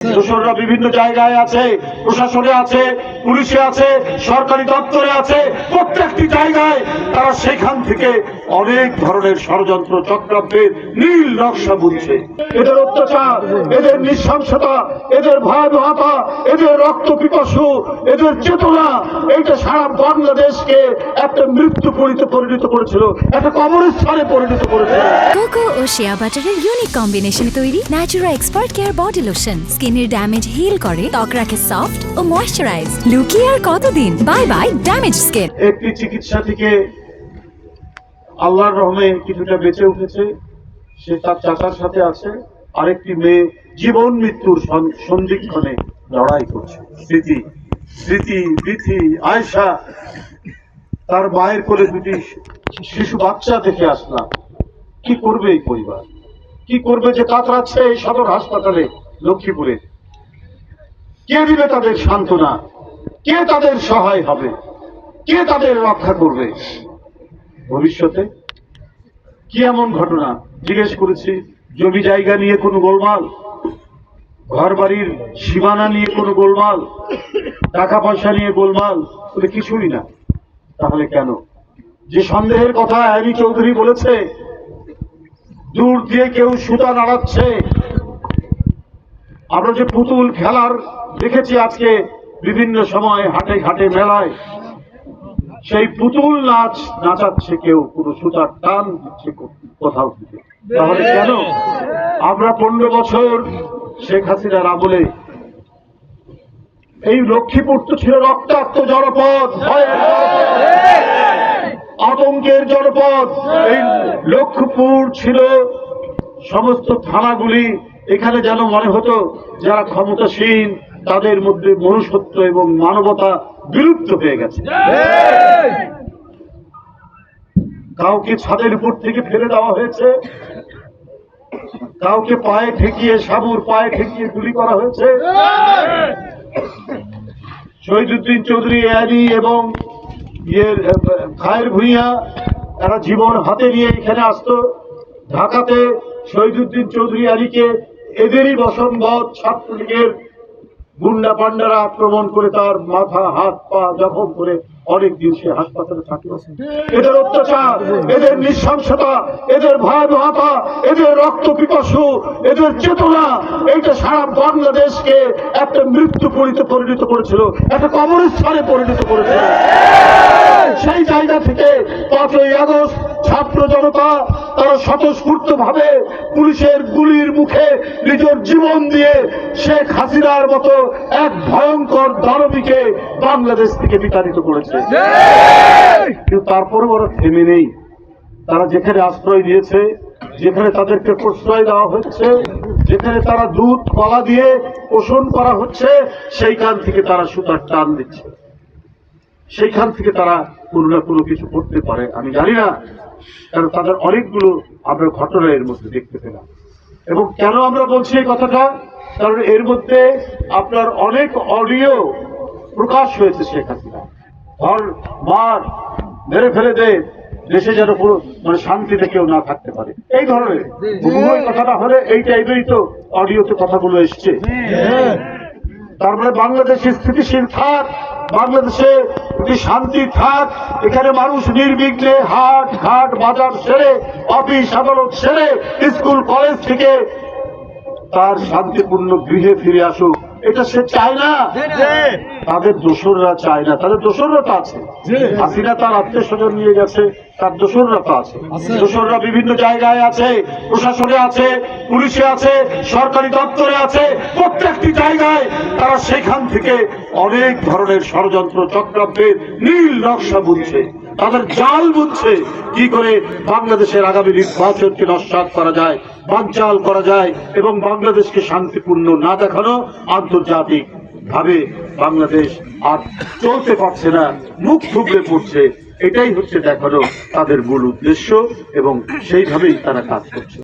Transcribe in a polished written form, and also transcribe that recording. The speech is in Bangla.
দোসররা বিভিন্ন জায়গায় আছে, প্রশাসনে আছে, পুলিশে আছে, সরকারি দপ্তরে আছে, প্রত্যেকটি জায়গায় তারা সেখান থেকে অনেক ধরনের ষড়যন্ত্র চক্রান্তের নীল নকশা বুনছে। এদের অত্যাচার, এদের নৃশংসতা, এদের ভয়াবহতা, এদের রক্ত পিপাসু, এদের চেতনা, এইটা সারা বাংলাদেশকে একটা মৃত্যু পরিণত করেছিল, একটা কবরস্থানে পরিণত করেছিল। কোকো ও শিয়া বাটারের ইউনিক কম্বিনেশনে তৈরি Natura expert care body lotion স্কিনের ড্যামেজ হিল করে, ত্বক রাখে সফট ও ময়েশ্চারাইজ। লুকিয়ে আর কতদিন? Bye bye damage skin. একটি চিকিৎসা থেকে আল্লাহর রহমে কিছুটা বেঁচে উঠেছে, সে তার চাচার সাথে আছে। আরেকটি মেয়ে জীবন মৃত্যুর সন্ধিক্ষণে লড়াই করছে। স্মৃতি, বিথি, আয়েশা, তার মায়ের কোলে দুটি শিশু বাচ্চা দেখে আসলাম। কি করবে এই পরিবার? কি করবে যে কাতরাচ্ছে এই সদর হাসপাতালে লক্ষ্মীপুরে? কে দিবে তাদের সান্ত্বনা? কে তাদের সহায় হবে? কে তাদের রক্ষা করবে ভবিষ্যতে? কি এমন ঘটনা? জিজ্ঞেস করেছি, জমি জায়গা নিয়ে কোনো গোলমাল, ঘর বাড়ির সীমানা নিয়ে কোনো গোলমাল, টাকা পয়সা নিয়ে গোলমাল? বলে কিছুই না। তাহলে কেন? যে সন্দেহের কথা আইনি চৌধুরী বলেছে, দূর দিয়ে কেউ সুতা নাড়াচ্ছে। আমরা যে পুতুল খেলার দেখেছি আজকে বিভিন্ন সময় হাটে ঘাটে মেলায়, সেই পুতুল নাচ নাচাচ্ছে কেউ, কোনো সুতার টান দিচ্ছে কোথাও থেকে। তাহলে কেন? আমরা 15 বছর শেখ হাসিনার আমলে এই লক্ষ্মীপুর তো ছিল রক্তাক্ত জনপদ, ভয়ের আতঙ্কের জনপদ। এই লক্ষ্মীপুর ছিল সমস্ত থানাগুলি, এখানে যেন মনে হতো যারা ক্ষমতাসীন তাদের মধ্যে মনুষ্যত্ব এবং মানবতা বিলুপ্ত হয়ে গেছে। কাউকে ছাদের উপর থেকে ফেলে দেওয়া হয়েছে, কাউকে পায়ে ঠেকিয়ে, সাবুর পায়ে ঠেকিয়ে গুলি করা হয়েছে। শহীদুদ্দিন চৌধুরী এয়ানি এবং খায়ের ভুঁইয়া তারা জীবন হাতে নিয়ে এখানে আসতো। ঢাকাতে শহীদুদ্দিন চৌধুরী আলীকে এদেরই বসনবদ ছাত্রলীগের গুন্ডা পান্ডারা আক্রমণ করে তার মাথা, হাত, পা জখম করে অনেকদিন সে হাসপাতালে থাকলো। এদের অত্যাচার, এদের নৃশংসতা, এদের ভয়াবহতা, এদের রক্ত পিপাসু, এদের চেতনা, এইটা সারা বাংলাদেশকে একটা মৃত্যু পরিণত করেছিল, একটা কবরস্থানে পরিণত করেছিল। সেই জায়গা থেকে 5ই আগস্ট ছাত্র জনতা তারা স্বতঃস্ফূর্ত ভাবে পুলিশের গুলির মুখে নিজের জীবন দিয়ে শেখ হাসিনার মতো এক ভয়ঙ্কর দানবীকে বাংলাদেশ থেকে বিতাড়িত করেছে। কিন্তু তারপরে ওরা থেমে নেই। তারা যেখানে আশ্রয় দিয়েছে, যেখানে তাদেরকে প্রশ্রয় দেওয়া হচ্ছে, যেখানে তারা দুধ কলা দিয়ে পোষণ করা হচ্ছে, সেইখান থেকে তারা সুতার টান দিচ্ছে, সেইখান থেকে তারা কোনো না কোনো কিছু করতে পারে। আমি জানি না, কারণ তাদের অনেকগুলো আমরা ঘটনা এর মধ্যে দেখতে পেলাম। এবং কেন আমরা বলছি এই কথাটা? কারণ এর মধ্যে আপনার অনেক অডিও প্রকাশ হয়েছে। শেখ হাসিনা ঘর মার মেরে ফেলে দে, দেশে যেন পুরো মানে শান্তিতে কেউ না থাকতে পারে, এই ধরনের কথাটা হলে এই টাইপেরই তো অডিওতে কথাগুলো এসছে। তার মানে বাংলাদেশে স্থিতিশীল থাক, বাংলাদেশে শান্তি থাক, এখানে মানুষ নির্বিঘ্নে হাট ঘাট বাজার সেরে, অফিস আদালত সেরে, স্কুল কলেজ থেকে তার শান্তিপূর্ণ গৃহে ফিরে আসুক, এটা সে চায় না। তাদের দোসররা চায় না। তাদের দোসররা তো আছে। হাসিনা তার আত্মীয় স্বজন নিয়ে গেছে, তার দোসররা তো আছে। দোসররা বিভিন্ন জায়গায় আছে, প্রশাসনে আছে, পুলিশে আছে, সরকারি দপ্তরে আছে, প্রত্যেকটি জায়গায় তারা সেখান থেকে অনেক ধরনের ষড়যন্ত্র চক্রান্তের নীল নকশা বুনছে, তাদের জাল বুনছে। কি করে বাংলাদেশের আগামী নির্বাচনকে নস্যাৎ করা যায়, বানচাল করা যায় এবং বাংলাদেশকে শান্তিপূর্ণ না দেখানো। আন্তর্জাতিক ভাবে বাংলাদেশ আর চলতে পারছে না, মুখ থুবড়ে পড়ছে। এটাই হচ্ছে দেখানো তাদের মূল উদ্দেশ্য এবং সেইভাবেই তারা কাজ করছে।